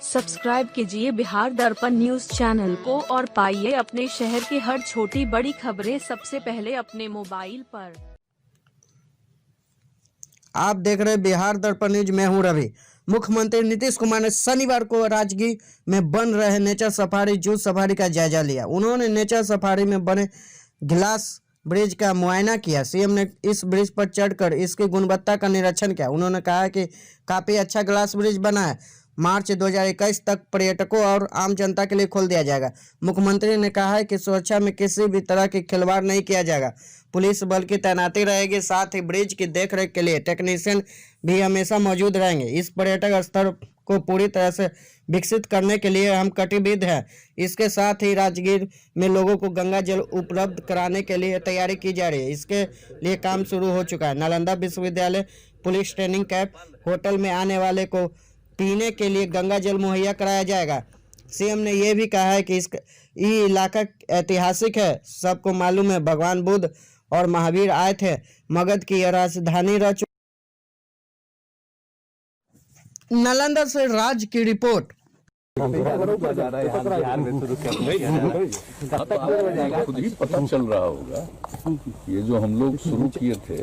Subscribe कीजिए बिहार दर्पण news channel को और पाइए अपने शहर की हर छोटी बड़ी खबरें सबसे पहले अपने मोबाइल पर। आप देख रहे बिहार दर्पण न्यूज। मैं हूं रवि। मुख्यमंत्री नीतीश कुमार ने शनिवार को राजगीर में बन रहे नेचर सफारी जू सफारी का जायजा लिया। उन्होंने नेचर सफारी में बने ग्लास ब्रिज का मुआयना किया। सीएम ने इस ब्रिज पर चढ़कर इसकी गुणवत्ता का निरीक्षण किया। उन्होंने कहा कि काफ़ी अच्छा ग्लास ब्रिज बना है। मार्च 2021 तक पर्यटकों और आम जनता के लिए खोल दिया जाएगा। मुख्यमंत्री ने कहा है कि सुरक्षा में किसी भी तरह की खिलवाड़ नहीं किया जाएगा। पुलिस बल की तैनाती रहेगी। साथ ही ब्रिज की देखरेख के लिए टेक्नीशियन भी हमेशा मौजूद रहेंगे। इस पर्यटक स्थल को पूरी तरह से विकसित करने के लिए हम कटिबद्ध हैं। इसके साथ ही राजगीर में लोगों को गंगा जल उपलब्ध कराने के लिए तैयारी की जा रही है। इसके लिए काम शुरू हो चुका है। नालंदा विश्वविद्यालय पुलिस ट्रेनिंग कैंप होटल में आने वाले को पीने के लिए गंगा जल मुहैया कराया जाएगा। सीएम ने यह भी कहा है कि ये इलाका ऐतिहासिक है। सबको मालूम है भगवान बुद्ध और महावीर आए थे। मगध की यह राजधानी रह चुकी। नालंदा से राज की रिपोर्ट। खुद ही पता चल रहा होगा ये जो हम लोग शुरू किए थे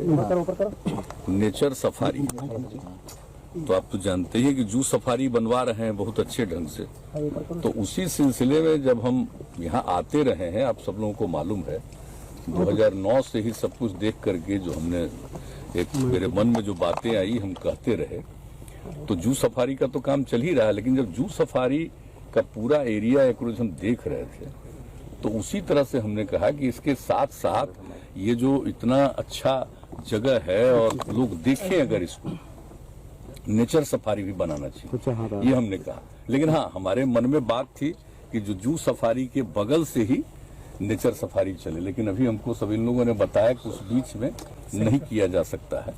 नेचर सफारी, तो आप तो जानते ही कि जू सफारी बनवा रहे हैं बहुत अच्छे ढंग से। तो उसी सिलसिले में जब हम यहाँ आते रहे हैं, आप सब लोगों को मालूम है 2009 से ही सब कुछ देख करके जो हमने एक मेरे मन में जो बातें आई हम कहते रहे। तो जू सफारी का तो काम चल ही रहा है, लेकिन जब जू सफारी का पूरा एरिया एक रोज हम देख रहे थे तो उसी तरह से हमने कहा कि इसके साथ साथ ये जो इतना अच्छा जगह है और लोग देखें अगर इसको, नेचर सफारी भी बनाना चाहिए, ये हमने कहा। लेकिन हाँ, हमारे मन में बात थी कि जो जू सफारी के बगल से ही नेचर सफारी चले, लेकिन अभी हमको सभी लोगों ने बताया कि उस बीच में नहीं किया जा सकता है,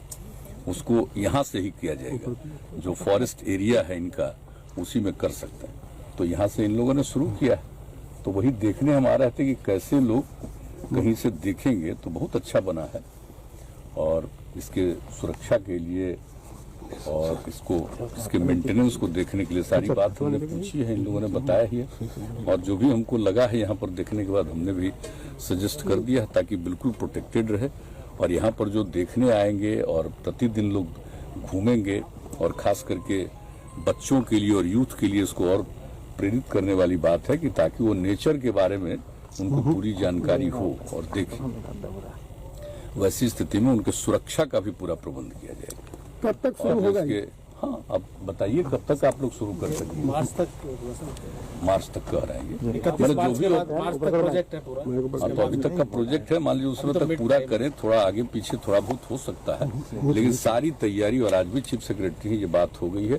उसको यहाँ से ही किया जाएगा। जो फॉरेस्ट एरिया है इनका उसी में कर सकते हैं। तो यहाँ से इन लोगों ने शुरू किया है, तो वही देखने हम आ रहे थे कि कैसे लोग कहीं से देखेंगे। तो बहुत अच्छा बना है और इसके सुरक्षा के लिए और इसके मेंटेनेंस को देखने के लिए सारी बात हमने पूछी है, इन लोगों ने बताया ही है। और जो भी हमको लगा है यहाँ पर देखने के बाद हमने भी सजेस्ट कर दिया है ताकि बिल्कुल प्रोटेक्टेड रहे। और यहाँ पर जो देखने आएंगे और प्रतिदिन लोग घूमेंगे और खास करके बच्चों के लिए और यूथ के लिए इसको और प्रेरित करने वाली बात है कि ताकि वो नेचर के बारे में उनको पूरी जानकारी हो और देखें। वैसी स्थिति में उनके सुरक्षा का भी पूरा प्रबंध किया जाएगा। कब तक शुरू होगा? हाँ, अब बताइए कब तक आप लोग शुरू कर सकेंगे? मार्च तक कह रहे हैं। मैंने जो भी मार्च तक प्रोजेक्ट है पूरा। तो अभी तक का प्रोजेक्ट है, मान लीजिए उसमें तक पूरा करें, थोड़ा आगे पीछे थोड़ा बहुत हो सकता है, लेकिन सारी तैयारी। और आज भी चीफ सेक्रेटरी ये बात हो गई है,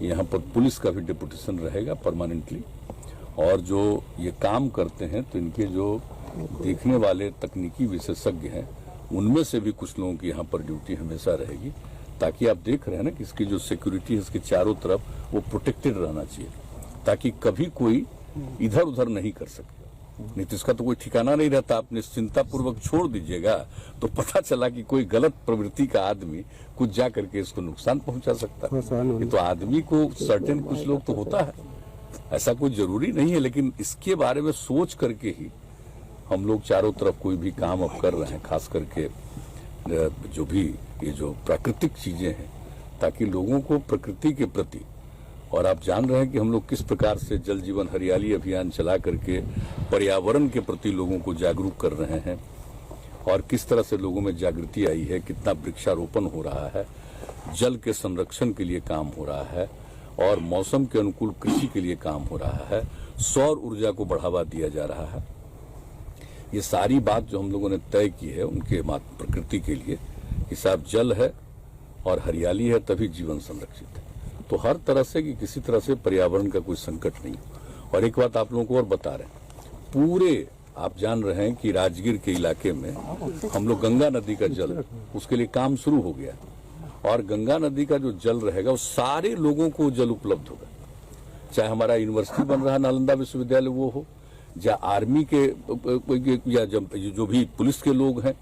यहाँ पर पुलिस का भी डिप्यूटेशन रहेगा परमानेंटली। और जो ये काम करते हैं तो इनके जो देखने वाले तकनीकी विशेषज्ञ हैं उनमें से भी कुछ लोगों की यहाँ पर ड्यूटी हमेशा रहेगी, ताकि आप देख रहे हैं ना कि इसकी जो सिक्योरिटी है इसके चारों तरफ वो प्रोटेक्टेड रहना चाहिए, ताकि कभी कोई इधर उधर नहीं कर सके। नहीं तो इसका तो कोई ठिकाना नहीं रहता। आप निश्चिंता पूर्वक छोड़ दीजिएगा तो पता चला कि कोई गलत प्रवृत्ति का आदमी कुछ जा करके इसको नुकसान पहुंचा सकता है। ये तो आदमी को सर्टेन कुछ लोग तो होता है, ऐसा कोई जरूरी नहीं है, लेकिन इसके बारे में सोच करके ही हम लोग चारों तरफ कोई भी काम अब कर रहे हैं, खास करके जो भी ये जो प्राकृतिक चीजें हैं, ताकि लोगों को प्रकृति के प्रति, और आप जान रहे हैं कि हम लोग किस प्रकार से जल जीवन हरियाली अभियान चला करके पर्यावरण के प्रति लोगों को जागरूक कर रहे हैं और किस तरह से लोगों में जागृति आई है, कितना वृक्षारोपण हो रहा है, जल के संरक्षण के लिए काम हो रहा है और मौसम के अनुकूल कृषि के लिए काम हो रहा है, सौर ऊर्जा को बढ़ावा दिया जा रहा है। ये सारी बात जो हम लोगों ने तय की है उनके प्रकृति के लिए कि साहब जल है और हरियाली है तभी जीवन संरक्षित है। तो हर तरह से कि किसी तरह से पर्यावरण का कोई संकट नहीं हो। और एक बात आप लोगों को और बता रहे हैं, पूरे आप जान रहे हैं कि राजगीर के इलाके में हम लोग गंगा नदी का जल, उसके लिए काम शुरू हो गया और गंगा नदी का जो जल रहेगा वो सारे लोगों को जल उपलब्ध होगा। चाहे हमारा यूनिवर्सिटी बन रहा है नालंदा विश्वविद्यालय वो हो, या आर्मी के या जो भी पुलिस के लोग हैं,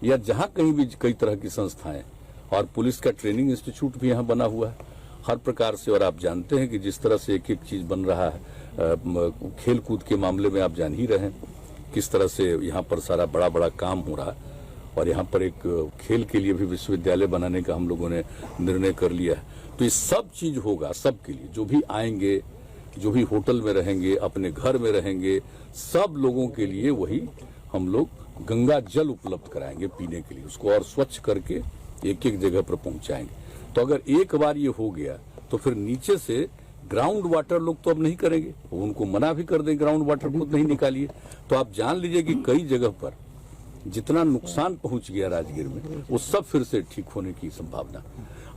या जहां कहीं भी कई तरह की संस्थाएं, और पुलिस का ट्रेनिंग इंस्टीट्यूट भी यहाँ बना हुआ है। हर प्रकार से। और आप जानते हैं कि जिस तरह से एक एक चीज बन रहा है, खेल कूद के मामले में आप जान ही रहे हैं किस तरह से यहाँ पर सारा बड़ा बड़ा काम हो रहा है। और यहाँ पर एक खेल के लिए भी विश्वविद्यालय बनाने का हम लोगों ने निर्णय कर लिया है। तो ये सब चीज होगा सबके लिए, जो भी आएंगे, जो भी होटल में रहेंगे, अपने घर में रहेंगे, सब लोगों के लिए वही हम लोग गंगा जल उपलब्ध कराएंगे पीने के लिए, उसको और स्वच्छ करके एक एक जगह पर पहुंचाएंगे। तो अगर एक बार ये हो गया तो फिर नीचे से ग्राउंड वाटर लोग तो अब नहीं करेंगे, उनको मना भी कर दें ग्राउंड वाटर खुद नहीं निकालिए। तो आप जान लीजिए कि कई जगह पर जितना नुकसान पहुंच गया राजगीर में, वो सब फिर से ठीक होने की संभावना।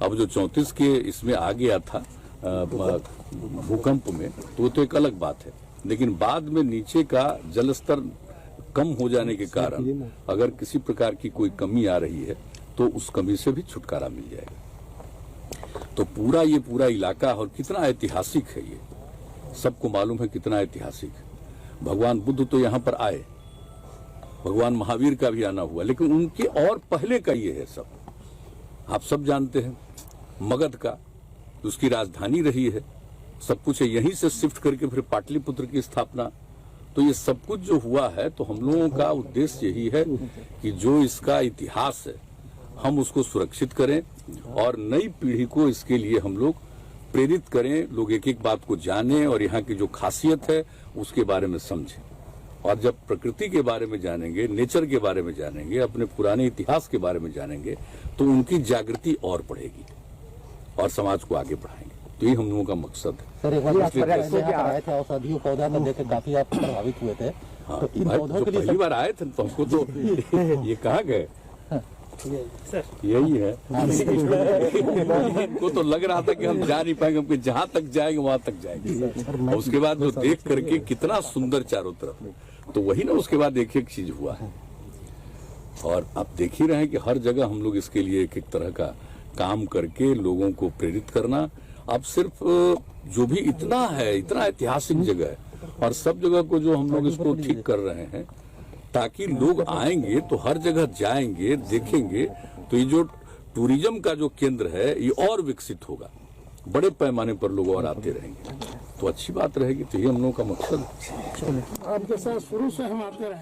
अब जो 34 के इसमें आ गया था भूकंप में, तो एक अलग बात है, लेकिन बाद में नीचे का जल स्तर कम हो जाने के कारण अगर किसी प्रकार की कोई कमी आ रही है तो उस कमी से भी छुटकारा मिल जाएगा। तो ये पूरा इलाका और कितना ऐतिहासिक है, ये सबको मालूम है कितना ऐतिहासिक है। भगवान बुद्ध तो यहाँ पर आए, भगवान महावीर का भी आना हुआ, लेकिन उनके और पहले का ये है सब। आप सब जानते हैं मगध का उसकी राजधानी रही है, सब कुछ है, यहीं से शिफ्ट करके फिर पाटलिपुत्र की स्थापना। तो ये सब कुछ जो हुआ है, तो हम लोगों का उद्देश्य यही है कि जो इसका इतिहास है हम उसको सुरक्षित करें और नई पीढ़ी को इसके लिए हम लोग प्रेरित करें, लोग एक एक बात को जानें और यहाँ की जो खासियत है उसके बारे में समझें। और जब प्रकृति के बारे में जानेंगे, नेचर के बारे में जानेंगे, अपने पुराने इतिहास के बारे में जानेंगे, तो उनकी जागृति और बढ़ेगी और समाज को आगे बढ़ाएंगे। तो ये हम लोगों का मकसद है। सर, एक बार आए थे औषधियों पौधा को देख काफी आप प्रभावित हुए थे। हाँ, तो इन पौधों के लिए पहली बार आए थे तो हमको तो ये कहाँ गए, यही है। इनको तो लग रहा था कि हम जा नहीं पाएंगे, हमको जहाँ तक जाएंगे वहां तक जाएंगे। और उसके बाद जो देख करके कितना सुंदर चारों तरफ, तो वही ना उसके बाद एक एक चीज हुआ है। और आप देख ही रहे हैं कि हर जगह हम लोग इसके लिए एक एक तरह का काम करके लोगों को प्रेरित करना। अब सिर्फ जो भी इतना है, इतना ऐतिहासिक जगह है, और सब जगह को जो हम लोग इसको ठीक कर रहे हैं ताकि लोग आएंगे तो हर जगह जाएंगे, देखेंगे, तो ये जो टूरिज्म का जो केंद्र है ये और विकसित होगा, बड़े पैमाने पर लोग और आते रहेंगे, तो अच्छी बात रहेगी। तो ये हम लोगों का मकसद है। आपके साथ शुरू से हम आते रहे।